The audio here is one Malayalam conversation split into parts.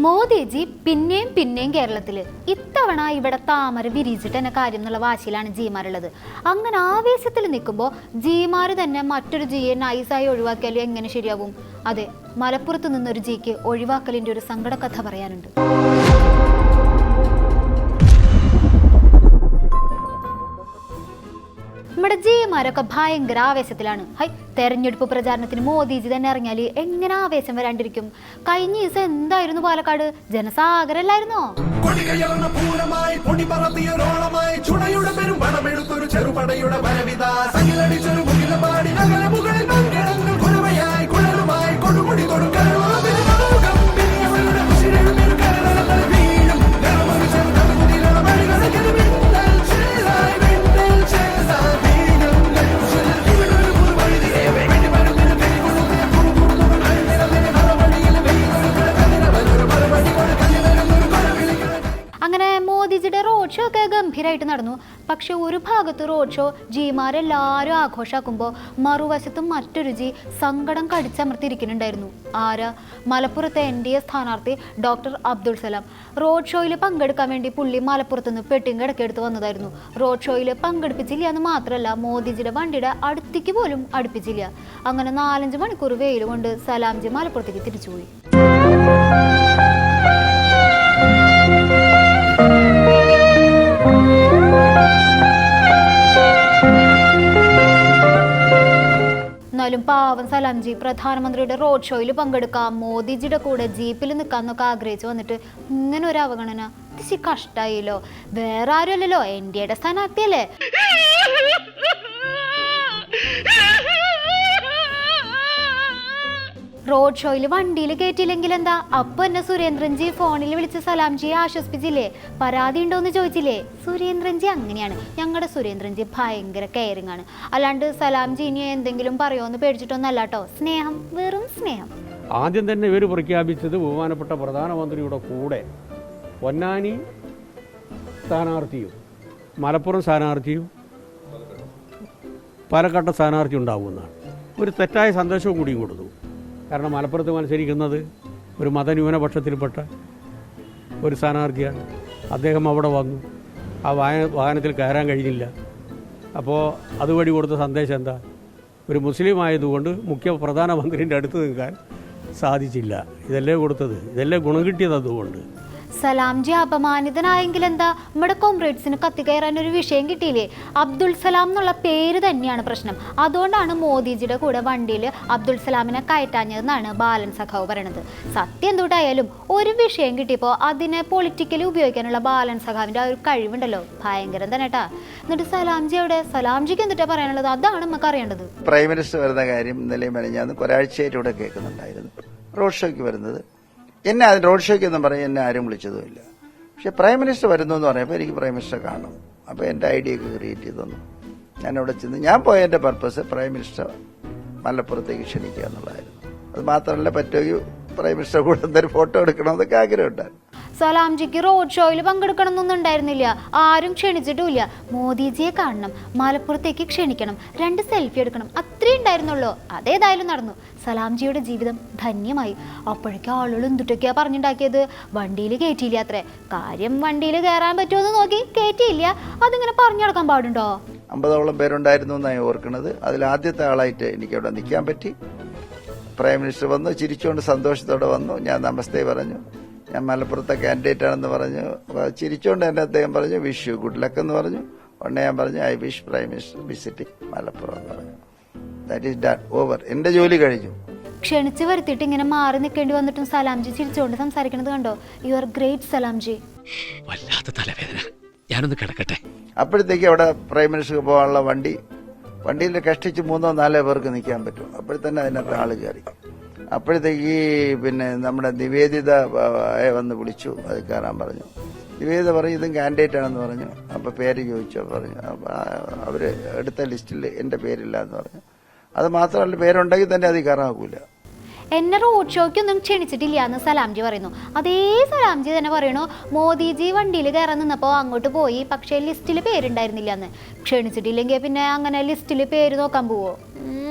മോദിജി പിന്നെയും പിന്നെയും കേരളത്തില് ഇത്തവണ ഇവിടെ താമര വിരിച്ചിട്ട് തന്നെ കാര്യം എന്നുള്ള വാശിയിലാണ് ജിമാരുള്ളത്. അങ്ങനെ ആവേശത്തിൽ നിൽക്കുമ്പോൾ ജിമാര് തന്നെ മറ്റൊരു ജിയെ നൈസായി ഒഴിവാക്കിയാൽ എങ്ങനെ ശരിയാവും? അതെ, മലപ്പുറത്ത് നിന്നൊരു ജിക്ക് ഒഴിവാക്കലിന്റെ ഒരു സങ്കട കഥ പറയാനുണ്ട്. നമ്മുടെ ജിമാരൊക്കെ ഭയങ്കര ആവേശത്തിലാണ്. തെരഞ്ഞെടുപ്പ് പ്രചാരണത്തിന് മോദിജി തന്നെ ഇറങ്ങിയാൽ എങ്ങനെ ആവേശം വരാണ്ടിരിക്കും? കഴിഞ്ഞ ദിവസം എന്തായിരുന്നു പാലക്കാട്? ജനസാഗരല്ലായിരുന്നോ? മോദിജിയുടെ റോഡ് ഷോ ഒക്കെ ഗംഭീരമായിട്ട് നടന്നു. പക്ഷെ ഒരു ഭാഗത്ത് റോഡ് ഷോ ജിമാരെല്ലാവരും ആഘോഷാക്കുമ്പോൾ മറുവശത്തും മറ്റൊരു ജി സങ്കടം കടിച്ചമർത്തിയിരിക്കുന്നുണ്ടായിരുന്നു. ആരാ? മലപ്പുറത്തെ NDA സ്ഥാനാർത്ഥി ഡോക്ടർ അബ്ദുൾ സലാം. റോഡ് ഷോയിൽ പങ്കെടുക്കാൻ വേണ്ടി പുള്ളി മലപ്പുറത്തുനിന്ന് പെട്ടിയും കിടക്കെടുത്ത് വന്നതായിരുന്നു. റോഡ് ഷോയിൽ പങ്കെടുപ്പിച്ചില്ല എന്ന് മാത്രമല്ല, മോദിജിയുടെ വണ്ടിയുടെ അടുത്തേക്ക് പോലും അടുപ്പിച്ചില്ല. അങ്ങനെ 4-5 മണിക്കൂർ വെയിൽ കൊണ്ട് സലാംജി മലപ്പുറത്തേക്ക് തിരിച്ചുപോയി. എന്നാലും പാവം സലാംജി പ്രധാനമന്ത്രിയുടെ റോഡ് ഷോയിൽ പങ്കെടുക്കാം, മോദിജിയുടെ കൂടെ ജീപ്പിൽ നിൽക്കാന്നൊക്കെ ആഗ്രഹിച്ചു വന്നിട്ട് ഇങ്ങനെ ഒരു അവഗണന. ഇത് കഷ്ടായില്ലോ. വേറെ ആരുമല്ലല്ലോ, NDAയുടെ സ്ഥാനാർത്ഥിയല്ലേ. റോഡ് ഷോയിൽ വണ്ടിയിൽ കയറ്റിയില്ലെങ്കിൽ എന്താ? അപ്പൊ എന്നെ സുരേന്ദ്രൻജി ഫോണിൽ വിളിച്ച് സലാംജിയെ ആശ്വസിപ്പിച്ചില്ലേ? പരാതി ഉണ്ടോന്ന് ചോദിച്ചില്ലേ? സുരേന്ദ്രൻജി അങ്ങനെയാണ്. ഞങ്ങളുടെ സുരേന്ദ്രൻജി ഭയങ്കര കെയറിങ് ആണ്. അല്ലാണ്ട് സലാംജി ഇനി എന്തെങ്കിലും പറയുമോന്ന് പേടിച്ചിട്ടൊന്നല്ല കേട്ടോ. സ്നേഹം, വെറും സ്നേഹം. ആദ്യം തന്നെ ഇവർ പ്രഖ്യാപിച്ചത് ബഹുമാനപ്പെട്ട പ്രധാനമന്ത്രിയുടെ കൂടെ പൊന്നാനി സ്ഥാനാർത്ഥിയും മലപ്പുറം സ്ഥാനാർത്ഥിയും പാലക്കാട്ടെ സ്ഥാനാർത്ഥി ഉണ്ടാവുമെന്നാണ്. ഒരു തെറ്റായ സന്ദേശവും കൂടിയും കൊടുത്തു. കാരണം മലപ്പുറത്ത് മത്സരിക്കുന്നത് ഒരു മതന്യൂനപക്ഷത്തിൽപ്പെട്ട ഒരു സ്ഥാനാർത്ഥിയാണ്. അദ്ദേഹം അവിടെ വന്നു, ആ വാഹനത്തിൽ കയറാൻ കഴിഞ്ഞില്ല. അപ്പോൾ അതുവഴി കൊടുത്ത സന്ദേശം എന്താ? ഒരു മുസ്ലിം ആയതുകൊണ്ട് പ്രധാനമന്ത്രിൻ്റെ അടുത്ത് നിൽക്കാൻ സാധിച്ചില്ല. ഇതല്ലേ കൊടുത്തത്, ഇതല്ലേ ഗുണം കിട്ടിയത്. അതുകൊണ്ട് സലാംജി അപമാനിതനായെങ്കിൽ എന്താ? നമ്മുടെ കോംറേഡ്സിന് കത്തിക്കയറാൻ ഒരു വിഷയം കിട്ടിയില്ലേ? അബ്ദുൾ സലാം എന്നുള്ള പേര് തന്നെയാണ് പ്രശ്നം. അതുകൊണ്ടാണ് മോദിജിയുടെ കൂടെ വണ്ടിയിൽ അബ്ദുൾ സലാമിനെ കയറ്റാഞ്ഞതെന്നാണ് ബാലൻ സഖാവ് പറയണത്. സത്യം എന്തുകൊണ്ടായാലും ഒരു വിഷയം കിട്ടിയപ്പോൾ അതിനെ പൊളിറ്റിക്കലി ഉപയോഗിക്കാനുള്ള ബാലൻ സഖാവിൻ്റെ ആ ഒരു കഴിവുണ്ടല്ലോ, ഭയങ്കരം തന്നെ കേട്ടാ. എന്നിട്ട് സലാംജിയുടെ സലാംജിക്ക് എന്തിട്ടാ പറയാനുള്ളത്? അതാണ് നമുക്ക് അറിയേണ്ടത്. പ്രൈം മിനിസ്റ്റർ വരുന്ന കാര്യം ഇന്നലെയും മെനഞ്ഞാന്നും ഒരാഴ്ചയായിട്ട് ഇവിടെ കേൾക്കുന്നുണ്ടായിരുന്നു. റോഡ് ഷോയ്ക്ക് വരുന്നത് എന്നെ റോഡ് ഷോയ്ക്ക് ഒന്നും പറഞ്ഞ് എന്നെ ആരും വിളിച്ചതുമില്ല. പക്ഷെ പ്രൈം മിനിസ്റ്റർ വരുന്നു എന്ന് പറഞ്ഞപ്പോൾ എനിക്ക് പ്രൈം മിനിസ്റ്റർ കാണണം. അപ്പോൾ എൻ്റെ ഐഡിയ ഒക്കെ ക്രിയേറ്റ് ചെയ്തു തന്നു. ഞാൻ അവിടെ ചെന്ന് ഞാൻ പോയതിൻ്റെ പർപ്പസ് പ്രൈം മിനിസ്റ്റർ മലപ്പുറത്തേക്ക് ക്ഷണിക്കുക എന്നുള്ളതായിരുന്നു. അത് മാത്രമല്ല, പറ്റുമെങ്കിൽ പ്രൈം മിനിസ്റ്റർ കൂടെ എന്തൊരു ഫോട്ടോ എടുക്കണമെന്നൊക്കെ ആഗ്രഹമുണ്ടായിരുന്നു. സലാംജിക്ക് റോഡ് ഷോയിൽ പങ്കെടുക്കണം എന്നൊന്നും ഉണ്ടായിരുന്നില്ല. ആരും ക്ഷണിച്ചിട്ടുമില്ല. മോദിജിയെ കാണണം, മലപ്പുറത്തേക്ക് ക്ഷണിക്കണം, 2 സെൽഫി എടുക്കണം, അത്രേ ഉണ്ടായിരുന്നുള്ളൂ. അതേതായാലും നടന്നു. സലാംജിയുടെ ജീവിതം ധന്യമായി. അപ്പോഴേക്കും ആളുകൾ എന്തുട്ടൊക്കെയാ പറഞ്ഞുണ്ടാക്കിയത്? വണ്ടിയിൽ കയറ്റിയില്ല അത്രേ. കാര്യം വണ്ടിയിൽ കയറാൻ പറ്റുമെന്ന് നോക്കി കയറ്റിയില്ല. അതിങ്ങനെ പറഞ്ഞു നടക്കാൻ പാടുണ്ടോ? 50ഓളം പേരുണ്ടായിരുന്നു എന്നാണ് ഓർക്കുന്നത്. അതിൽ ആദ്യത്തെ ആളായിട്ട് എനിക്ക് അവിടെ നിൽക്കാൻ പറ്റി. പ്രൈം മിനിസ്റ്റർ വന്നു, ചിരിച്ചുകൊണ്ട് സന്തോഷത്തോടെ വന്നു. ഞാൻ നമസ്തേ പറഞ്ഞു. ഞാൻ മലപ്പുറത്തെ കാൻഡിഡേറ്റ് ആണെന്ന് പറഞ്ഞു. ചിരിച്ചുകൊണ്ട് തന്നെ അദ്ദേഹം പറഞ്ഞു വിഷ് യു ഗുഡ് ലക്ക് എന്ന് പറഞ്ഞു. ഉടനെ ഞാൻ പറഞ്ഞു I wish prime minister visiting Malappuram എന്ന് പറഞ്ഞു. That is done, over. എന്റെ ജോലി കഴിഞ്ഞു. ക്ഷണിച്ചു വരുത്തിയിട്ട് ഇങ്ങനെ മാറി നിൽക്കേണ്ടി വന്നിട്ടും സലാംജി ചിരിച്ചുകൊണ്ട് സംസാരിക്കുന്നത് കണ്ടോ? You are great Salamji. വല്ലാത്ത തലവേദന, ഞാനൊന്ന് കിടക്കട്ടെ. അപ്പോഴത്തേക്ക് അവിടെ പ്രൈം മിനിസ്റ്റർക്ക് പോകാനുള്ള വണ്ടിയിൽ കഷ്ടിച്ച് 3-4 പേർക്ക് നിൽക്കാൻ പറ്റും. അപ്പോഴത്തന്നെ അതിനകത്ത് ആള് കയറി. അപ്പോഴത്തേക്ക് പിന്നെ നമ്മുടെ നിവേദിത വന്ന് വിളിച്ചു, അത് കയറാൻ പറഞ്ഞു. നിവേദിത പറഞ്ഞു ഇതും കാൻഡിഡേറ്റ് ആണെന്ന് പറഞ്ഞു. അപ്പോൾ പേര് ചോദിച്ചു. പറഞ്ഞു അവർ എടുത്ത ലിസ്റ്റിൽ എൻ്റെ പേരില്ല എന്ന് പറഞ്ഞു. അത് മാത്രമല്ല, പേരുണ്ടെങ്കിൽ തന്നെ അത് കയറാക്കൂല. എന്നെ റോഡ് ഷോയ്ക്കൊന്നും ക്ഷണിച്ചിട്ടില്ല എന്ന് സലാംജി പറയുന്നു. അതേ സലാംജി തന്നെ പറയണു മോദിജി വണ്ടിയിൽ കയറാൻ നിന്നപ്പോൾ അങ്ങോട്ട് പോയി, പക്ഷേ ലിസ്റ്റിൽ പേരുണ്ടായിരുന്നില്ല എന്ന്. ക്ഷണിച്ചിട്ടില്ലെങ്കിൽ പിന്നെ അങ്ങനെ ലിസ്റ്റിൽ പേര് നോക്കാൻ പോവോ?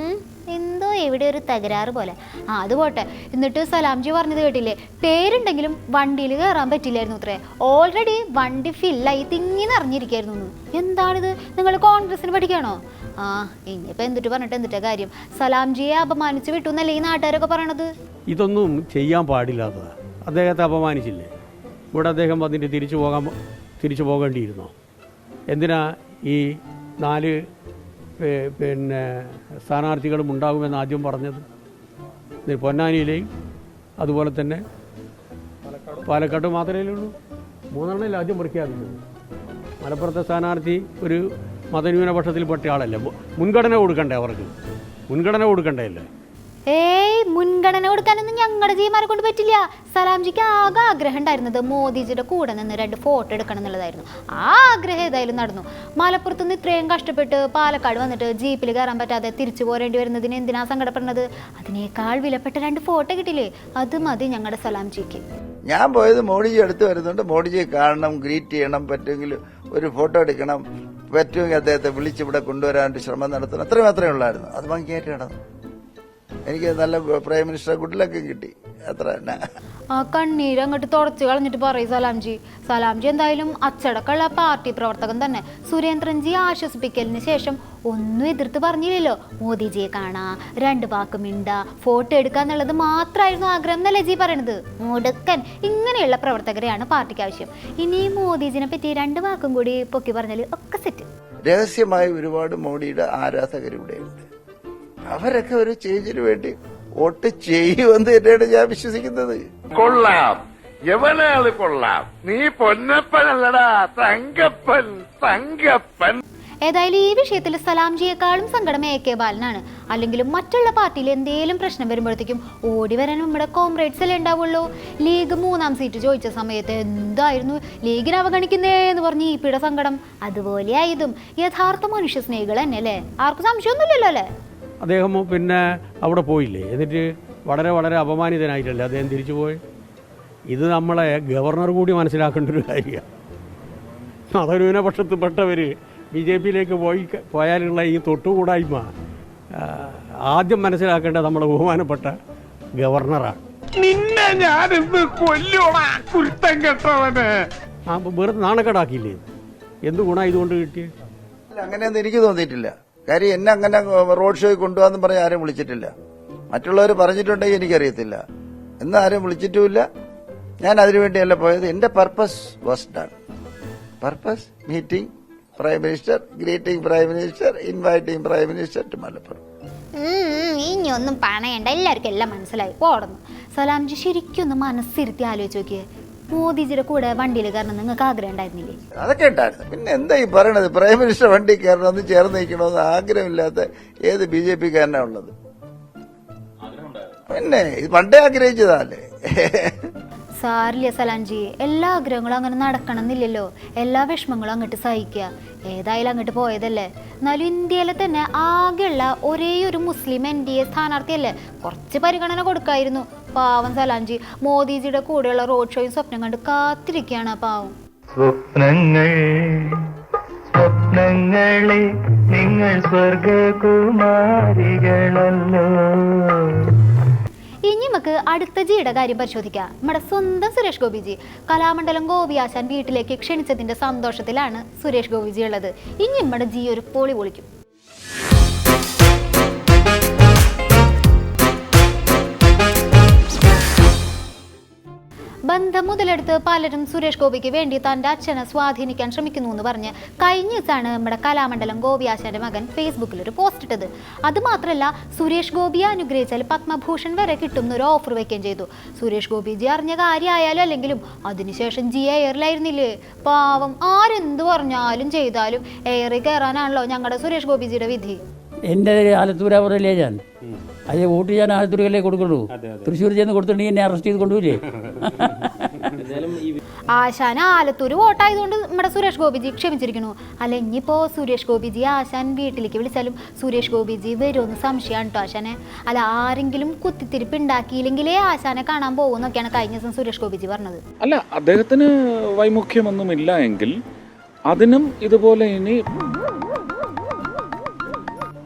എന്തോ ഇവിടെ ഒരു തകരാറ് പോലെ. അത് പോട്ടെ. എന്നിട്ട് സലാംജി പറഞ്ഞത് കേട്ടില്ലേ, പേരുണ്ടെങ്കിലും വണ്ടിയിൽ കയറാൻ പറ്റില്ലായിരുന്നു അത്രേ. ഓൾറെഡി വണ്ടി ഫില്ലായി തിങ്ങി നിറഞ്ഞിരിക്കായിരുന്നു. എന്താണിത്, നിങ്ങൾ കോൺഗ്രസിന് പഠിക്കണോ? ഇനിയിപ്പോൾ എന്തിട്ട് പറഞ്ഞിട്ട് എന്തിട്ടാ കാര്യം? സലാംജിയെ അപമാനിച്ച് വിട്ടു എന്നല്ലേ ഈ നാട്ടുകാരൊക്കെ പറയണത്? ഇതൊന്നും ചെയ്യാൻ പാടില്ലാത്തതാണ്. അദ്ദേഹത്തെ അപമാനിച്ചില്ലേ, ഇവിടെ അദ്ദേഹം വന്നിട്ട് തിരിച്ചു പോകേണ്ടിയിരുന്നോ? എന്തിനാ ഈ 4 സ്ഥാനാർത്ഥികളും ഉണ്ടാകുമെന്ന് ആദ്യം പറഞ്ഞത്? പൊന്നാനിയിലെയും അതുപോലെ തന്നെ പാലക്കാട് മാത്രമേ ഉള്ളൂ. 3 എണ്ണത്തിൽ ആദ്യം പ്രഖ്യാപിച്ചത്. മലപ്പുറത്തെ സ്ഥാനാർത്ഥി ഒരു മതന്യൂനപക്ഷത്തിൽപ്പെട്ട ആളല്ലേ, മുൻഗണന കൊടുക്കണ്ടേ? അവർക്ക് മുൻഗണന കൊടുക്കണ്ടേ അല്ലേ? മുൻഗണന കൊടുക്കാനൊന്നും ഞങ്ങളുടെ ജിമാരെ കൊണ്ട് പറ്റില്ല. സലാംജിക്ക് ആകെ ആഗ്രഹം ഉണ്ടായിരുന്നത് മോദിജിയുടെ കൂടെ നിന്ന് 2 ഫോട്ടോ എടുക്കണം എന്നുള്ളതായിരുന്നു. ആ ആഗ്രഹം ഏതായാലും നടന്നു. മലപ്പുറത്ത് നിന്ന് ഇത്രയും കഷ്ടപ്പെട്ട് പാലക്കാട് വന്നിട്ട് ജീപ്പിൽ കയറാൻ പറ്റാതെ തിരിച്ചു പോരേണ്ടി വരുന്നതിന് എന്തിനാ സങ്കടപ്പെടുന്നത്? അതിനേക്കാൾ വിലപ്പെട്ട 2 ഫോട്ടോ കിട്ടില്ലേ, അത് മതി ഞങ്ങളുടെ സലാംജിക്ക്. ഞാൻ പോയത് മോഡിജി അടുത്ത് വരുന്നുണ്ട്, മോഡിജിയെ കാണണം, ഗ്രീറ്റ് ചെയ്യണം, പറ്റുമെങ്കിൽ ഒരു ഫോട്ടോ എടുക്കണം, പറ്റുമെങ്കിൽ അദ്ദേഹത്തെ വിളിച്ചിവിടെ കൊണ്ടുവരാൻ ശ്രമം നടത്തണം, അത്രയും മാത്രമേ ഉള്ളായിരുന്നു. അത് ഭംഗിയായിട്ട് നടന്നു. എനിക്ക് നല്ല പ്രൈം മിനിസ്റ്റർ ഗുഡ് ലക്കും കിട്ടി, അത്ര തന്നെ. ആ കണ്ണീര് അങ്ങോട്ട് തുടച്ചു കളഞ്ഞിട്ട് പറയും സലാംജി എന്തായാലും അച്ചടക്കമുള്ള പാർട്ടി പ്രവർത്തകൻ തന്നെ. സുരേന്ദ്രൻജി ആശ്വസിപ്പിക്കലിന് ശേഷം ഒന്നും എതിർത്ത് പറഞ്ഞില്ലല്ലോ. മോദിജിയെ കാണാ, 2 വാക്ക് മിണ്ട, ഫോട്ടോ എടുക്കാന്നുള്ളത് മാത്രമായിരുന്നു ആഗ്രഹം എന്നല്ലേ ജി പറയണത്? മുടക്കൻ. ഇങ്ങനെയുള്ള പ്രവർത്തകരെയാണ് പാർട്ടിക്ക് ആവശ്യം. ഇനി മോദിജിനെ പറ്റി 2 വാക്കും കൂടി പൊക്കി പറഞ്ഞാൽ ഒക്കെ സെറ്റ്. രഹസ്യമായി ഒരുപാട് മോഡിയുടെ ആരാധകരിവിടെയുണ്ട്. അവരൊക്കെ ഒരു ചേഞ്ചിന് വേണ്ടി വോട്ട് ചെയ്യുമെന്ന് തന്നെയാണ് ഞാൻ വിശ്വസിക്കുന്നത്. കൊള്ളാം, എവനാള് കൊള്ളാം. നീ പൊന്നപ്പനല്ലടാ, തങ്കപ്പൻ. ഏതായാലും ഈ വിഷയത്തിൽ സലാംജിയെക്കാളും സങ്കടം AK ബാലനാണ്. അല്ലെങ്കിലും മറ്റുള്ള പാർട്ടിയിൽ എന്തെങ്കിലും പ്രശ്നം വരുമ്പോഴത്തേക്കും ഓടി വരാൻ നമ്മുടെ കോംറേഡ്സ് അല്ലേ ഉണ്ടാവുള്ളൂ. ലീഗ് 3ാം സീറ്റ് ചോദിച്ച സമയത്ത് എന്തായിരുന്നു ലീഗിനെ അവഗണിക്കുന്നേ എന്ന് പറഞ്ഞ് EP സങ്കടം. അതുപോലെ ആയതും യഥാർത്ഥ മനുഷ്യ സ്നേഹികൾ തന്നെ അല്ലേ, ആർക്കും സംശയമൊന്നുമില്ലല്ലോ അല്ലേ? അദ്ദേഹം പിന്നെ അവിടെ പോയില്ലേ, എന്നിട്ട് വളരെ വളരെ അപമാനിതനായിട്ടല്ലേ അദ്ദേഹം തിരിച്ചു പോയി. ഇത് നമ്മളെ ഗവർണർ കൂടി മനസ്സിലാക്കേണ്ട ഒരു കാര്യമാണ്. മതന്യൂനപക്ഷത്തിൽപ്പെട്ടവർ BJPയിലേക്ക് പോയാലുള്ള ഈ തൊട്ടുകൂടായ്മ ആദ്യം മനസ്സിലാക്കേണ്ടത് നമ്മളെ ബഹുമാനപ്പെട്ട ഗവർണറാണ്. നിന്നെ ഞാനിന്ന് കൊല്ലോടാ കുരുത്തം കെട്ടവന്. വെറുതെ നാണക്കേടാക്കിയില്ലേ? എന്ത് ഗുണം ഇതുകൊണ്ട് കിട്ടിയത്? അങ്ങനെയൊന്നും എനിക്ക് തോന്നിയിട്ടില്ല. കാര്യം എന്നെ അങ്ങനെ റോഡ് ഷോയിൽ കൊണ്ടുപോകാന്ന് പറഞ്ഞ് ആരും വിളിച്ചിട്ടില്ല. മറ്റുള്ളവർ പറഞ്ഞിട്ടുണ്ടെങ്കിൽ എനിക്കറിയത്തില്ല. എന്ന് ആരും വിളിച്ചിട്ടുമില്ല. ഞാൻ അതിനുവേണ്ടിയല്ല പോയത്. എന്റെ purpose was done. Purpose meeting prime minister, greeting prime minister, inviting prime minister to Malappuram. ഇനിയൊന്നും പണയണ്ട, എല്ലാവർക്കും എല്ലാം മനസ്സിലായി പോടുന്നു. സലാംജി ശരിക്കും ഒന്ന് മനസ്സിരുത്തി ആലോചിച്ച് നോക്കിയേ, മോദിജിയുടെ കൂടെ വണ്ടിയിൽ കയറണം നിങ്ങൾക്ക് ആഗ്രഹം ഉണ്ടായിരുന്നില്ലേ? അതൊക്കെ ഉണ്ടായിരുന്നു. പിന്നെ എന്താ ഈ പറയണത്? പ്രൈം മിനിസ്റ്റർ വണ്ടി കയറണമെന്ന് ചേർന്ന് നിൽക്കണമെന്ന് ആഗ്രഹമില്ലാത്ത ഏത് BJPക്കാരനാ ഉള്ളത്? പിന്നെ ഇത് പണ്ടേ ആഗ്രഹിച്ചതല്ലേ. സാരില്ല സലാംജി, എല്ലാ ആഗ്രഹങ്ങളും അങ്ങനെ നടക്കണം എന്നില്ലല്ലോ. എല്ലാ വിഷമങ്ങളും അങ്ങോട്ട് സഹിക്കുക. ഏതായാലും അങ്ങോട്ട് പോയതല്ലേ. എന്നാലും ഇന്ത്യയിലെ തന്നെ ആകെയുള്ള ഒരേ ഒരു മുസ്ലിം NDA സ്ഥാനാർത്ഥിയല്ലേ, കുറച്ച് പരിഗണന കൊടുക്കായിരുന്നു. പാവം സലാംജി മോദിജിയുടെ കൂടെയുള്ള റോഡ് ഷോയും സ്വപ്നം കണ്ട് കാത്തിരിക്കുകയാണ്. പാവം സ്വപ്നങ്ങളെ നിങ്ങൾ സ്വർഗകുമാരികളല്ലോ. ഇനി നമുക്ക് അടുത്ത ജിയുടെ കാര്യം പരിശോധിക്കാം. നമ്മുടെ സ്വന്തം സുരേഷ് ഗോപിജി. കലാമണ്ഡലം ഗോപിയാശാൻ വീട്ടിലേക്ക് ക്ഷണിച്ചതിന്റെ സന്തോഷത്തിലാണ് സുരേഷ് ഗോപിജി ഉള്ളത്. ഇനി നമ്മുടെ ജി ഒരു പൊളി പൊളിക്കും. ബന്ധം മുതലെടുത്ത് പലരും സുരേഷ് ഗോപിക്ക് വേണ്ടി തൻ്റെ അച്ഛനെ സ്വാധീനിക്കാൻ ശ്രമിക്കുന്നു എന്ന് പറഞ്ഞ് കഴിഞ്ഞ ദിവസമാണ് നമ്മുടെ കലാമണ്ഡലം ഗോപിയാശാന്റെ മകൻ ഫേസ്ബുക്കിൽ ഒരു പോസ്റ്റ് ഇട്ടത്. അതുമാത്രമല്ല, സുരേഷ് ഗോപിയെ അനുഗ്രഹിച്ചാൽ പത്മഭൂഷൺ വരെ കിട്ടും എന്നൊരു ഓഫർ വെക്കുകയും ചെയ്തു. സുരേഷ് ഗോപിജി അറിഞ്ഞ കാര്യമായാലും അല്ലെങ്കിലും അതിനുശേഷം ജി എയറിലായിരുന്നില്ലേ. പാവം, ആരെന്ത് പറഞ്ഞാലും ചെയ്താലും എയറിൽ കയറാനാണല്ലോ ഞങ്ങളുടെ സുരേഷ് ഗോപിജിയുടെ വിധി. എൻ്റെ ആലത്തൂരാ പറയല്ലേ, ഞാൻ അതെ വോട്ട് ഞാൻ ആലത്തൂരല്ലേ കൊടുക്കുള്ളൂ. തൃശ്ശൂർ ചെന്ന് കൊടുത്തിട്ടുണ്ടെങ്കിൽ എന്നെ അറസ്റ്റ് ചെയ്ത് കൊണ്ടുപോയില്ലേ. ആശാൻ ആലത്തൂർ വോട്ടായതുകൊണ്ട് നമ്മുടെ സുരേഷ് ഗോപിജി ക്ഷമിച്ചിരിക്കുന്നു. അല്ല, ഇനിയിപ്പോ സുരേഷ് ഗോപിജി ആശാൻ വീട്ടിലേക്ക് വിളിച്ചാലും സുരേഷ് ഗോപിജി വരുമെന്ന് സംശയമാണ് കേട്ടോ ആശാനെ. അല്ല, ആരെങ്കിലും കുത്തിത്തിരിപ്പ് ഉണ്ടാക്കിയില്ലെങ്കിലേ ആശാനെ കാണാൻ പോകുന്നൊക്കെയാണ് കഴിഞ്ഞ ദിവസം സുരേഷ് ഗോപിജി പറഞ്ഞത്. അല്ല, അദ്ദേഹത്തിന് വൈമുഖ്യമൊന്നുമില്ല എങ്കിൽ അതിനും ഇതുപോലെ ഇനി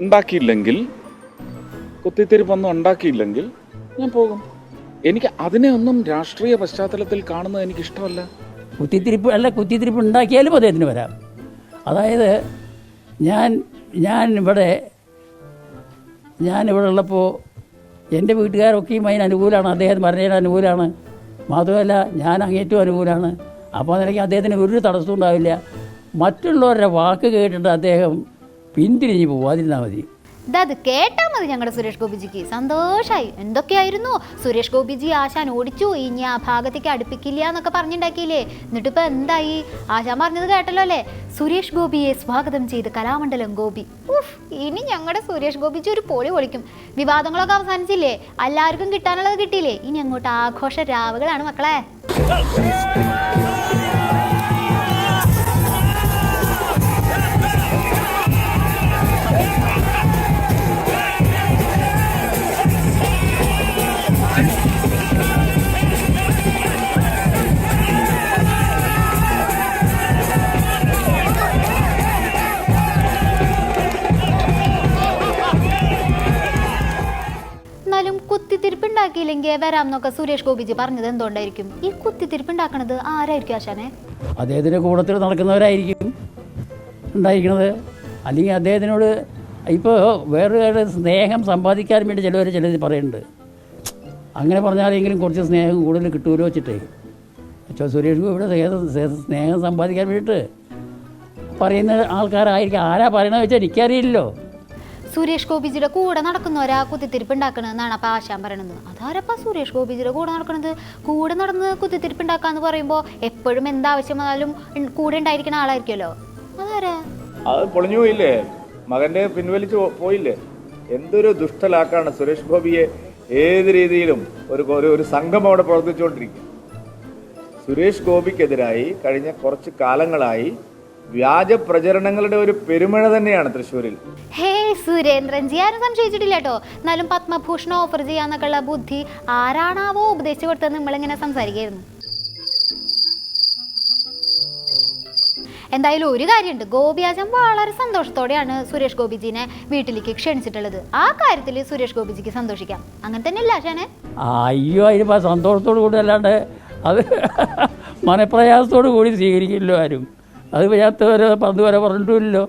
ഉണ്ടാക്കിയില്ലെങ്കിൽ കുത്തിത്തിരിപ്പൊന്നും ഉണ്ടാക്കിയില്ലെങ്കിൽ ഞാൻ പോകും. എനിക്ക് അതിനെ ഒന്നും രാഷ്ട്രീയ പശ്ചാത്തലത്തിൽ കാണുന്നത് എനിക്കിഷ്ടമല്ല. കുത്തിത്തിരിപ്പ് ഉണ്ടാക്കിയാലും അദ്ദേഹത്തിന് വരാം. അതായത് ഞാനിവിടെ ഉള്ളപ്പോൾ എൻ്റെ വീട്ടുകാരൊക്കെയും അതിന് അനുകൂലമാണ്, അദ്ദേഹം പറഞ്ഞതിന് അനുകൂലമാണ്. മാത്രമല്ല ഞാൻ അങ്ങേറ്റവും അനുകൂലമാണ്. അപ്പോൾ അതിലേക്ക് അദ്ദേഹത്തിന് ഒരു തടസ്സവും ഉണ്ടാവില്ല. മറ്റുള്ളവരുടെ വാക്ക് കേട്ടിട്ട് അദ്ദേഹം പിന്തിരിഞ്ഞ് പോവാതിരുന്നാൽ മതി. ഇതത് കേട്ടാ മതി ഞങ്ങളുടെ സുരേഷ് ഗോപിജിക്ക്. സന്തോഷായി. എന്തൊക്കെയായിരുന്നു സുരേഷ് ഗോപിജി ആശാൻ ഓടിച്ചു, ഇനി ആ ഭാഗത്തേക്ക് അടുപ്പിക്കില്ല എന്നൊക്കെ പറഞ്ഞിട്ടുണ്ടാക്കിയില്ലേ. എന്നിട്ടിപ്പോൾ എന്തായി? ആശാൻ പറഞ്ഞത് കേട്ടല്ലോ അല്ലേ? സുരേഷ് ഗോപിയെ സ്വാഗതം ചെയ്ത് കലാമണ്ഡലം ഗോപി. ഇനി ഞങ്ങളുടെ സുരേഷ് ഗോപിജി ഒരു പൊളി പൊളിക്കും. വിവാദങ്ങളൊക്കെ അവസാനിച്ചില്ലേ? എല്ലാവർക്കും കിട്ടാനുള്ളത് കിട്ടിയില്ലേ? ഇനി അങ്ങോട്ട് ആഘോഷ രാവുകളാണ് മക്കളെ. എന്നാലും കുത്തിത്തിരിപ്പുണ്ടാക്കിയില്ലെങ്കിൽ വരാമെന്നൊക്കെ സുരേഷ് ഗോപിജി പറഞ്ഞത് എന്തുകൊണ്ടായിരിക്കും? ഈ കുത്തിത്തിരിപ്പുണ്ടാക്കണത് ആരായിരിക്കും ആശാനെ? അദ്ദേഹത്തിൻ്റെ കൂട്ടത്തിൽ നടക്കുന്നവരായിരിക്കും ഉണ്ടായിരിക്കുന്നത്. അല്ലെങ്കിൽ അദ്ദേഹത്തിനോട് ഇപ്പോൾ വേറൊരു സ്നേഹം സമ്പാദിക്കാൻ വേണ്ടി ചിലത് പറയുന്നുണ്ട്. അങ്ങനെ പറഞ്ഞാലെങ്കിലും കുറച്ച് സ്നേഹം കൂടുതൽ കിട്ടുമല്ലോ വെച്ചിട്ട്. പക്ഷേ സുരേഷ് ഗോപിയുടെ സ്നേഹം സമ്പാദിക്കാൻ വേണ്ടിയിട്ട് പറയുന്ന ആൾക്കാരായിരിക്കും. ആരാ പറയണമെന്ന് വെച്ചാൽ എനിക്കറിയില്ലല്ലോ. സുരേഷ് ഗോപിജിയുടെ കൂടെ നടക്കുന്നവരാ കുത്തിത്തിരിപ്പ് ഉണ്ടാക്കണമെന്നാണ് അപ്പം ആശാൻ പറയണത്. അതാരപ്പാ സുരേഷ് ഗോപിജിയുടെ കൂടെ നടക്കണത്? കൂടെ നടന്ന് കുത്തിത്തിരിപ്പ് ഉണ്ടാക്കാന്ന് പറയുമ്പോൾ എപ്പോഴും എന്താവശ്യം വന്നാലും കൂടെ ഉണ്ടായിരിക്കുന്ന ആളായിരിക്കുമല്ലോ. അതാരാ? അത് പൊളിഞ്ഞു പോയില്ലേ, മകന്റെ പിൻവലിച്ചു പോയില്ലേ. എന്തൊരു ദുഷ്ടലാക്കാണ് സുരേഷ് ഗോപിയെ. ഏത് രീതിയിലും ഒരു സംഘം അവിടെ പ്രവർത്തിച്ചുകൊണ്ടിരിക്കും. സുരേഷ് ഗോപിക്കെതിരായി കഴിഞ്ഞ കുറച്ച് കാലങ്ങളായി വ്യാജ പ്രചരണങ്ങളുടെ ഒരു പെരുമഴ തന്നെയാണ് തൃശ്ശൂരിൽ. ഹേ സുരേന്ദ്രൻജി, ആരും സംശയിച്ചിട്ടില്ല കേട്ടോ. എന്നാലും പത്മഭൂഷൺ ഓഫർ ചെയ്യാന്നൊക്കെയുള്ള ബുദ്ധി ആരാണാവോ ഉപദേശിച്ചു കൊടുത്തത് നമ്മളിങ്ങനെ സംസാരിക്കായിരുന്നു. എന്തായാലും ഒരു കാര്യമുണ്ട്, ഗോപിയാചൻ വളരെ സന്തോഷത്തോടെയാണ് സുരേഷ് ഗോപിജിനെ വീട്ടിലേക്ക് ക്ഷണിച്ചിട്ടുള്ളത്. ആ കാര്യത്തിൽ സുരേഷ് ഗോപിജിക്ക് സന്തോഷിക്കാം. അങ്ങനെ തന്നെയല്ല ആശാനെ? അയ്യോ, അതിന് സന്തോഷത്തോടു കൂടി അല്ലാണ്ട് അത് മനപ്രയാസത്തോടു കൂടി സ്വീകരിക്കില്ലോ ആരും. അത് പന്തുവരെ പറഞ്ഞിട്ടില്ലല്ലോ.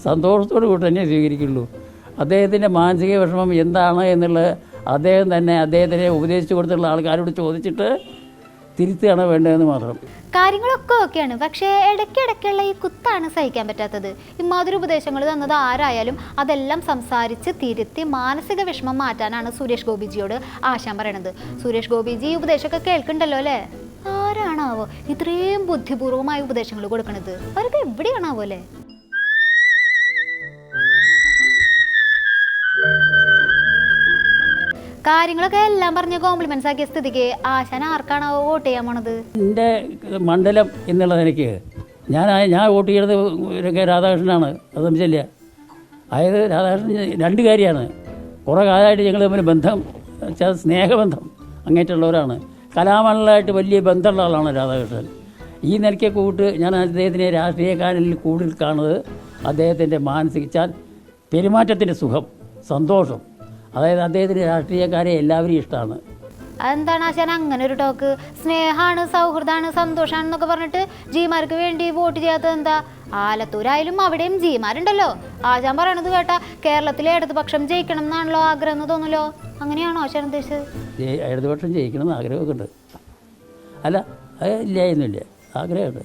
സന്തോഷത്തോടു കൂടി തന്നെ സ്വീകരിക്കുള്ളൂ. അദ്ദേഹത്തിൻ്റെ മാനസിക വിഷമം എന്താണ് എന്നുള്ളത് അദ്ദേഹം തന്നെ അദ്ദേഹത്തിനെ ഉപദേശിച്ചു കൊടുത്തുള്ള ആൾക്കാരോട് ചോദിച്ചിട്ട് തിരുത്തുകയാണ് വേണ്ടതെന്ന് മാത്രം. കാര്യങ്ങളൊക്കെ ഓക്കെയാണ്, പക്ഷേ ഇടയ്ക്കിടയ്ക്കുള്ള ഈ കുത്താണ് സഹിക്കാൻ പറ്റാത്തത്. ഇമാതിരി ഉപദേശങ്ങൾ തന്നത് ആരായാലും അതെല്ലാം സംസാരിച്ച് തിരുത്തി മാനസിക വിഷമം മാറ്റാനാണ് സുരേഷ് ഗോപിജിയോട് ആശാൻ പറയണത്. സുരേഷ് ഗോപിജി ഈ ഉപദേശമൊക്കെ കേൾക്കുന്നുണ്ടല്ലോ അല്ലേ? ആരാണാവോ ഇത്രയും ബുദ്ധിപൂർവമായ ഉപദേശങ്ങൾ കൊടുക്കണത്? അവരൊക്കെ എവിടെയാണാവോ അല്ലേ? കാര്യങ്ങളൊക്കെ എല്ലാം പറഞ്ഞ കോംപ്ലിമെന്റ്സ് ആക്കിയ സ്ഥിതിക്ക് ആശാൻ ആർക്കാണാവോ വോട്ട് ചെയ്യാൻ പോണത്? എൻ്റെ മണ്ഡലം എന്നുള്ള നിലയ്ക്ക് ഞാൻ വോട്ട് ചെയ്തത് രാധാകൃഷ്ണനാണ്. അത് സംശയമില്ല. അതായത് രാധാകൃഷ്ണൻ രണ്ട് കാര്യമാണ്. കുറേ കാലമായിട്ട് ഞങ്ങൾ തമ്മിൽ ബന്ധം വെച്ചാൽ സ്നേഹബന്ധം അങ്ങേറ്റുള്ളവരാണ്. കലാമണ്ഡലമായിട്ട് വലിയ ബന്ധമുള്ള ആളാണ് രാധാകൃഷ്ണൻ. ഈ നിലയ്ക്ക് കൂട്ട് ഞാൻ അദ്ദേഹത്തിനെ രാഷ്ട്രീയക്കാരിൽ കൂടുതൽ കാണുന്നത് അദ്ദേഹത്തിൻ്റെ മാനസിക പെരുമാറ്റത്തിൻ്റെ സുഖം, സന്തോഷം. അതായത് അദ്ദേഹത്തിന് രാഷ്ട്രീയക്കാരെ എല്ലാവരും ഇഷ്ടമാണ്. അതെന്താണ് ആശാൻ അങ്ങനെ ഒരു ടോക്ക്? സ്നേഹമാണ്, സൗഹൃദമാണ്, സന്തോഷമാണെന്നൊക്കെ പറഞ്ഞിട്ട് ജിമാർക്ക് വേണ്ടി വോട്ട് ചെയ്യാത്തത് എന്താ? ആലത്തൂരായാലും അവിടെയും ജിമാരുണ്ടല്ലോ. ആശാൻ പറയണത് കേട്ടാ കേരളത്തിലെ ഇടതുപക്ഷം ജയിക്കണം എന്നാണല്ലോ ആഗ്രഹം എന്ന് തോന്നല്ലോ. അങ്ങനെയാണോ ആശാൻ ഉദ്ദേശിച്ചത്? ഇടതുപക്ഷം ജയിക്കണം എന്ന് ആഗ്രഹമൊക്കെ ഉണ്ട്. അല്ല, അത് ഇല്ലായിരുന്നില്ല, ആഗ്രഹമുണ്ട്.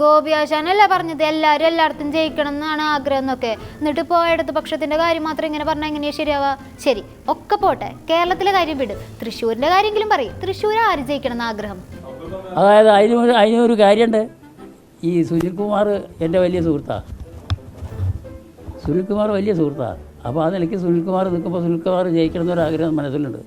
ഗോപി ആശാനല്ല പറഞ്ഞത് എല്ലാവരും എല്ലായിടത്തും ജയിക്കണം എന്നാണ് ആഗ്രഹം എന്നൊക്കെ. എന്നിട്ടിപ്പോൾ ഇടതുപക്ഷത്തിന്റെ കാര്യം മാത്രം ഇങ്ങനെ പറഞ്ഞാൽ എങ്ങനെയാ ശരിയാവാ? ശരി, ഒക്കെ പോട്ടെ, കേരളത്തിലെ കാര്യം വിട്. തൃശ്ശൂരിന്റെ കാര്യമെങ്കിലും പറയും. തൃശ്ശൂർ ആര് ജയിക്കണം എന്ന് ആഗ്രഹം? അതായത് അതിനൊരു കാര്യമുണ്ട്. ഈ സുനിൽകുമാർ എൻ്റെ വലിയ സുഹൃത്താണ്. സുനിൽകുമാർ വലിയ സുഹൃത്താണ്. അപ്പോൾ ആ നിലയ്ക്ക് സുനിൽകുമാർ നിൽക്കുമ്പോൾ സുനിൽകുമാർ ജയിക്കണം എന്നൊരാഗ്രഹം മനസ്സിലുണ്ട്.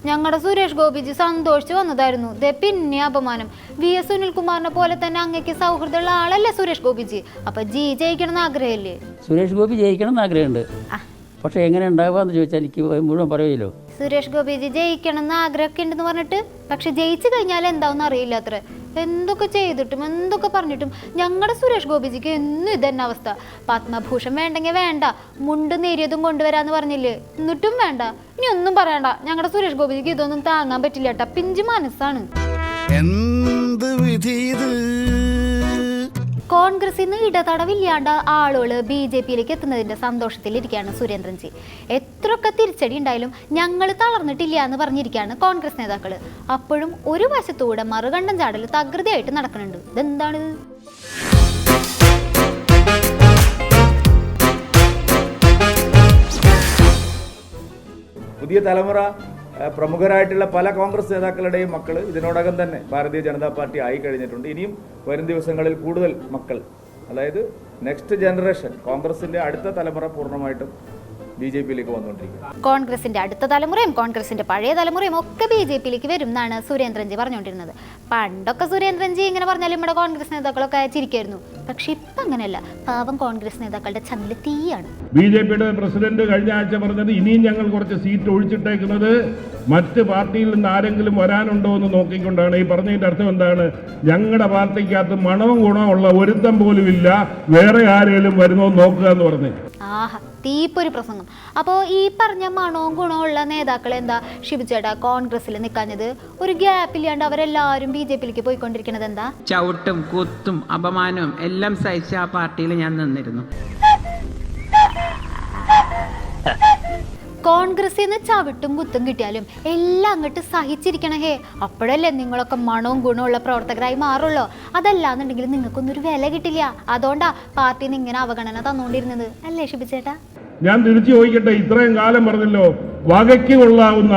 ഞങ്ങളുടെ സുരേഷ് ഗോപിജി സന്തോഷിച്ച് വന്നതായിരുന്നു. പിന്നെ അപമാനം. VS സുനിൽകുമാറിനെ പോലെ തന്നെ അങ്ങേക്ക് സൗഹൃദമുള്ള ആളല്ലേ സുരേഷ് ഗോപിജി. അപ്പൊ ജയിക്കണം എന്ന് ആഗ്രഹമില്ലേ? സുരേഷ് ഗോപി ജയിക്കണം എന്ന് ആഗ്രഹമുണ്ട്. പക്ഷെ എങ്ങനെ ഉണ്ടാവുക എന്ന് ചോദിച്ചാൽ എനിക്ക് മുഴുവൻ പറയുമല്ലോ. സുരേഷ് ഗോപിജി ജയിക്കണം എന്ന് ആഗ്രഹമൊക്കെ ഉണ്ടെന്ന് പറഞ്ഞിട്ട് പക്ഷെ ജയിച്ചു കഴിഞ്ഞാൽ എന്താവെന്ന് അറിയില്ല അത്ര. എന്തൊക്കെ ചെയ്തിട്ടും എന്തൊക്കെ പറഞ്ഞിട്ടും ഞങ്ങളുടെ സുരേഷ് ഗോപിജിക്ക് എന്നും ഇതന്നെ അവസ്ഥ. പത്മഭൂഷൺ വേണ്ടെങ്കിൽ വേണ്ട, മുണ്ട് നേരിയതും കൊണ്ടുവരാന്ന് പറഞ്ഞില്ലേ, എന്നിട്ടും വേണ്ട. ഇനി ഒന്നും പറയണ്ട, ഞങ്ങളുടെ സുരേഷ് ഗോപിജിക്ക് ഇതൊന്നും താങ്ങാൻ പറ്റില്ല കേട്ടാ, പിഞ്ചു മനസ്സാണ്. എന്ത് വിധി ഇത്? കോൺഗ്രസിൽ നിന്ന് ഇടതടവില്ലാണ്ട് ആളുകൾ BJPയിലേക്ക് എത്തുന്നതിന്റെ സന്തോഷത്തിലിരിക്കുകയാണ് സുരേന്ദ്രൻജി. എത്രയൊക്കെ തിരിച്ചടി ഉണ്ടായാലും ഞങ്ങൾ തളർന്നിട്ടില്ല എന്ന് പറഞ്ഞിരിക്കുകയാണ് കോൺഗ്രസ് നേതാക്കൾ. അപ്പോഴും ഒരു വശത്തൂടെ മറുകണ്ഠം ചാടൽ തകൃതിയായിട്ട് നടക്കുന്നുണ്ട്. ഇതെന്താണ്? പുതിയ തലമുറ പ്രമുഖരായിട്ടുള്ള പല കോൺഗ്രസ് നേതാക്കളുടെയും മക്കൾ ഇതിനോടകം തന്നെ ഭാരതീയ ജനതാ പാർട്ടി ആയി കഴിഞ്ഞിട്ടുണ്ട്. ഇനിയും വരും ദിവസങ്ങളിൽ കൂടുതൽ മക്കൾ, അതായത് നെക്സ്റ്റ് ജനറേഷൻ, കോൺഗ്രസിന്റെ അടുത്ത തലമുറ പൂർണ്ണമായിട്ടും BJPയിലേക്ക് വന്നുകൊണ്ടിരിക്കുന്നത്. കോൺഗ്രസിന്റെ അടുത്ത തലമുറയും കോൺഗ്രസിന്റെ പഴയ തലമുറയും ഒക്കെ BJPയിലേക്ക് വരും എന്നാണ് സുരേന്ദ്രൻജി പറഞ്ഞുകൊണ്ടിരുന്നത്. പണ്ടൊക്കെ സുരേന്ദ്രൻജി ഇങ്ങനെ പറഞ്ഞാലും ഇവിടെ കോൺഗ്രസ് നേതാക്കളൊക്കെ ചിരിക്കായിരുന്നു. പക്ഷെ ഇപ്പം അങ്ങനെയല്ല, പാവം കോൺഗ്രസ് നേതാക്കളുടെ ചന്നില് തീയാണ്. BJPയുടെ പ്രസിഡന്റ് കഴിഞ്ഞ ആഴ്ച പറഞ്ഞത് ഇനിയും ഞങ്ങൾ കുറച്ച് സീറ്റ് ഒഴിച്ചിട്ടേക്കുന്നത് മറ്റ് പാർട്ടിയിൽ നിന്ന് ആരെങ്കിലും വരാനുണ്ടോ എന്ന് നോക്കിക്കൊണ്ടാണ്. ഈ പറഞ്ഞതിന്റെ അർത്ഥം എന്താണ്? ഞങ്ങളുടെ പാർട്ടിക്കകത്ത് മണവും ഗുണവും ഉള്ള ഒരുത്തം പോലും ഇല്ല, വേറെ ആരെങ്കിലും വരുന്നോ നോക്കുക എന്ന് പറഞ്ഞു. ആഹാ, തീപ്പൊരു പ്രസംഗം. അപ്പോൾ ഈ പറഞ്ഞ മണവും ഗുണവും ഉള്ള നേതാക്കൾ എന്താ ഷിബുചേട്ടാ കോൺഗ്രസിൽ നിൽക്കാഞ്ഞത്? ഒരു ഗ്യാപ്പില്ലാണ്ട് അവരെല്ലാവരും BJPയിലേക്ക് പോയിക്കൊണ്ടിരിക്കുന്നത് എന്താ? ചവിട്ടും കുത്തും അപമാനവും എല്ലാം സഹിച്ച ആ പാർട്ടിയിൽ ഞാൻ നിന്നിരുന്നു. കോൺഗ്രസിൽ നിന്ന് ചവിട്ടും കുത്തും കിട്ടിയാലും എല്ലാം അങ്ങോട്ട് സഹിച്ചിരിക്കണം. ഹേ, അപ്പോഴല്ലേ നിങ്ങളൊക്കെ മണവും ഗുണമുള്ള പ്രവർത്തകരായി മാറുള്ളൂ. അതല്ലാന്നുണ്ടെങ്കിൽ നിങ്ങൾക്കൊന്നും ഒരു വില കിട്ടില്ല. അതുകൊണ്ടാ പാർട്ടിയിൽ നിന്ന് ഇങ്ങനെ അവഗണന തന്നുകൊണ്ടിരുന്നത്, അല്ലേ ഷിബുചേട്ടാ? ഞാൻ തിരിച്ചു ചോദിക്കട്ടെ, ഇത്രയും കാലം പറഞ്ഞല്ലോ, വകയ്ക്ക് കൊള്ളാവുന്ന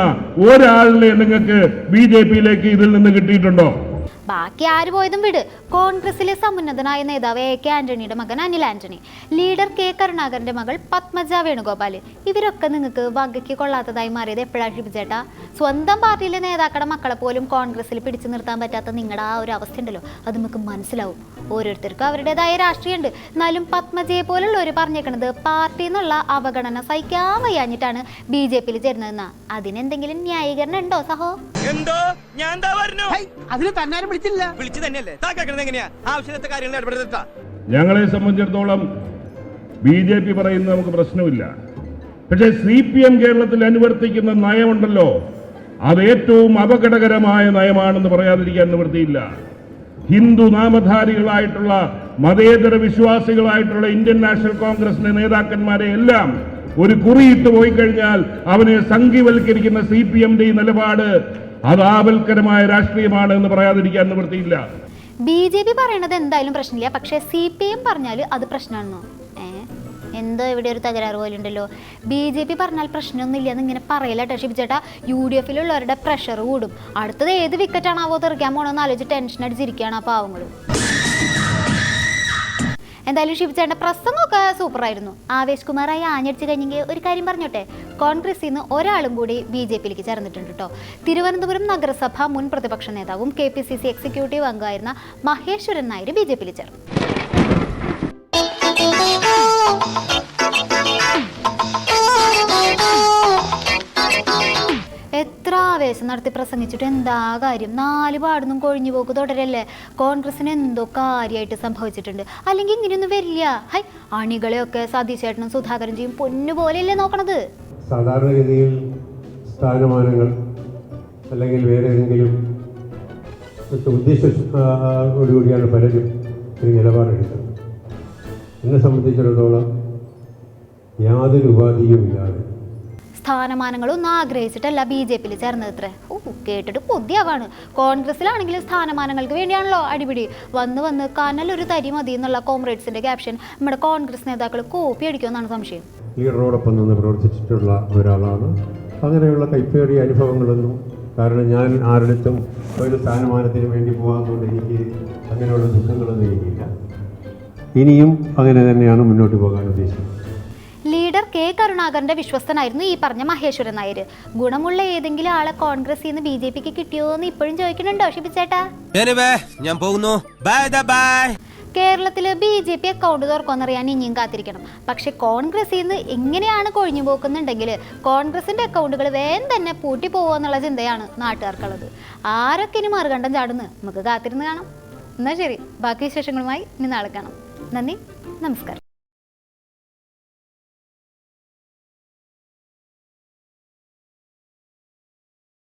ഒരാളിനെ നിങ്ങൾക്ക് BJPയിലേക്ക് ഇതിൽ നിന്ന് കിട്ടിയിട്ടുണ്ടോ? ബാക്കി ആര് പോയതും വിട്. കോൺഗ്രസിലെ സമുന്നതനായ നേതാവ് AK ആന്റണിയുടെ മകൻ അനിൽ ആന്റണി, ലീഡർ K കരുണാകരന്റെ മകൾ പത്മജ വേണുഗോപാൽ, ഇവരൊക്കെ നിങ്ങൾക്ക് വകയ്ക്ക് കൊള്ളാത്തതായി മാറിയത് എപ്പോഴാണ് ഷിബുചേട്ടാ? സ്വന്തം പാർട്ടിയിലെ നേതാക്കളുടെ മക്കളെ പോലും കോൺഗ്രസിൽ പിടിച്ചു നിർത്താൻ പറ്റാത്ത നിങ്ങളുടെ ആ ഒരു അവസ്ഥ ഉണ്ടല്ലോ, അത് നമുക്ക് മനസ്സിലാവും. ഓരോരുത്തർക്കും അവരുടേതായ രാഷ്ട്രീയമുണ്ട്. എന്നാലും പത്മജയെ പോലുള്ളവർ പറഞ്ഞേക്കണത് പാർട്ടിയിൽ നിന്നുള്ള അവഗണന സഹിക്കാൻ വയ്യാഞ്ഞിട്ടാണ് BJPയിൽ ചേരുന്നതെന്നാ. അതിനെന്തെങ്കിലും ന്യായീകരണം ഉണ്ടോ സഹോ? എന്തോ ഞാൻ അതിന് തന്നാരും വിളിച്ചില്ല, വിളിച്ചു തന്നെയല്ലേ എങ്ങനെയാ ആവശ്യത്തെ കാര്യങ്ങൾ ഇടപെടുത്താ. ഞങ്ങളെ സംബന്ധിച്ചിടത്തോളം BJP പറയുന്നത് നമുക്ക് പ്രശ്നമില്ല. പക്ഷേ CPM കേരളത്തിൽ അനുവർത്തിക്കുന്ന നയമുണ്ടല്ലോ, അത് ഏറ്റവും അപകടകരമായ നയമാണെന്ന് പറയാതിരിക്കാൻ നിവൃത്തിയില്ല. ഹിന്ദു നാമധാരികളായിട്ടുള്ള മതേതര വിശ്വാസികളായിട്ടുള്ള ഇന്ത്യൻ നാഷണൽ കോൺഗ്രസിന്റെ നേതാക്കന്മാരെ എല്ലാം ഒരു കുറിയിട്ട് പോയി കഴിഞ്ഞാൽ അവനെ സംഘീവൽക്കരിക്കുന്ന CPMന്റെ ഈ നിലപാട് അത് ആപൽക്കരമായ രാഷ്ട്രീയമാണ് എന്ന് പറയാതിരിക്കാൻ നിവൃത്തിയില്ല. BJP പറയണത് എന്തായാലും പ്രശ്നമില്ല, പക്ഷേ CPM പറഞ്ഞാൽ അത് പ്രശ്നമാണെന്നോ? എന്തോ ഇവിടെ ഒരു തകരാറ് പോലെ ഉണ്ടല്ലോ. BJP പറഞ്ഞാൽ പ്രശ്നമൊന്നുമില്ല എന്ന് ഇങ്ങനെ പറയലട്ടോ ഷിബുചേട്ടാ. UDFിലുള്ളവരുടെ പ്രഷർ കൂടും. അടുത്തത് ഏത് വിക്കറ്റാണാവോ തെറിക്കാൻ പോകണമെന്ന് ആലോചിച്ച് ടെൻഷൻ അടിച്ചിരിക്കുകയാണ് ആ പാവങ്ങൾ. എന്തായാലും ഷിബുചേട്ടൻ്റെ പ്രസംഗമൊക്കെ സൂപ്പറായിരുന്നു. ആവേശ് കുമാറായി ആഞ്ഞടിച്ച് കഴിഞ്ഞെങ്കിൽ ഒരു കാര്യം പറഞ്ഞോട്ടെ, കോൺഗ്രസിൽ നിന്ന് ഒരാളും കൂടി BJPയിലേക്ക് ചേർന്നിട്ടുണ്ട് കേട്ടോ. തിരുവനന്തപുരം നഗരസഭ മുൻ പ്രതിപക്ഷ നേതാവും KPCC എക്സിക്യൂട്ടീവ് അംഗമായിരുന്ന മഹേശ്വരൻ നായർ BJPയിൽ ചേർന്നു. എത്ര ആവേശം നടത്തി പ്രസംഗിച്ചിട്ട് എന്താ കാര്യം? 4 പാടൊന്നും കൊഴിഞ്ഞു പോക്ക് തുടരല്ലേ. കോൺഗ്രസിന് എന്തോ കാര്യമായിട്ട് സംഭവിച്ചിട്ടുണ്ട്, അല്ലെങ്കിൽ ഇങ്ങനെയൊന്നും വരില്ല. ഹൈ, അണികളെയൊക്കെ സതീശേട്ടനും സുധാകരൻജിയും പൊന്നുപോലെയല്ലേ നോക്കണത്. സാധാരണഗതിയിൽ സ്ഥാനമാനങ്ങൾ അല്ലെങ്കിൽ വേറെ ഏതെങ്കിലും ഉദ്ദേശത്തോടുകൂടിയാണ് പലരും ഒരു നിലപാടെടുക്കുന്നത്. എന്നെ സംബന്ധിച്ചിടത്തോളം യാതൊരു ഉപാധിയുമില്ലാതെ സ്ഥാനമാനങ്ങളൊന്നും ആഗ്രഹിച്ചിട്ടല്ല BJPയിൽ ചേർന്നത് ഇത്രേ. കേട്ടിട്ട് കൊതിയാവാണ്. കോൺഗ്രസിലാണെങ്കിലും സ്ഥാനമാനങ്ങൾക്ക് വേണ്ടിയാണല്ലോ അടിപിടി. വന്ന് കനലൊരു തരി മതി എന്നുള്ള കോമ്രേഡ്സിന്റെ ക്യാപ്ഷൻ നമ്മുടെ കോൺഗ്രസ് നേതാക്കൾ കോപ്പി അടിക്കുമെന്നാണ് സംശയം. ലീഡറോടൊപ്പം നിന്ന് പ്രവർത്തിച്ചിട്ടുള്ള ഒരാളാണ്. അങ്ങനെയുള്ള കൈപ്പേറിയ അനുഭവങ്ങളൊന്നും, കാരണം ഞാൻ ആരുടെത്തും ഒരു സ്ഥാനമാനത്തിന് വേണ്ടി പോകാത്തതുകൊണ്ട് എനിക്ക് അങ്ങനെയുള്ള ദുഃഖങ്ങളൊന്നും എനിക്കില്ല. ഇനിയും അങ്ങനെ തന്നെയാണ് മുന്നോട്ട് പോകാൻ ഉദ്ദേശിക്കുന്നത്. ലീഡർ K കരുണാകരന്റെ വിശ്വസ്തനായിരുന്നു ഈ പറഞ്ഞ മഹേശ്വരൻ നായർ. ഗുണമുള്ള ഏതെങ്കിലും ആളെ കോൺഗ്രസിൽ നിന്ന് BJPക്ക് കിട്ടിയോ എന്ന് ഇപ്പോഴും ചോദിക്കുന്നുണ്ടോ ഷിബുചേട്ടാ? ഞാൻ പോകുന്നു. കേരളത്തിൽ BJP അക്കൗണ്ട് തുറക്കുമെന്നറിയാൻ ഇനിയും കാത്തിരിക്കണം. പക്ഷെ കോൺഗ്രസിൽ നിന്ന് എങ്ങനെയാണ് കൊഴിഞ്ഞു പോക്കുന്നുണ്ടെങ്കിൽ കോൺഗ്രസിൻ്റെ അക്കൗണ്ടുകൾ വേഗം തന്നെ പൂട്ടി പോകുമെന്നുള്ള ചിന്തയാണ് നാട്ടുകാർക്കുള്ളത്. ആരൊക്കെ ഇനി മറുകണ്ഠം ചാടുന്നു നമുക്ക് കാത്തിരുന്ന് കാണാം. എന്നാൽ ശരി, ബാക്കി വിശേഷങ്ങളുമായി ഇനി നാളെ കാണാം. നന്ദി, നമസ്കാരം.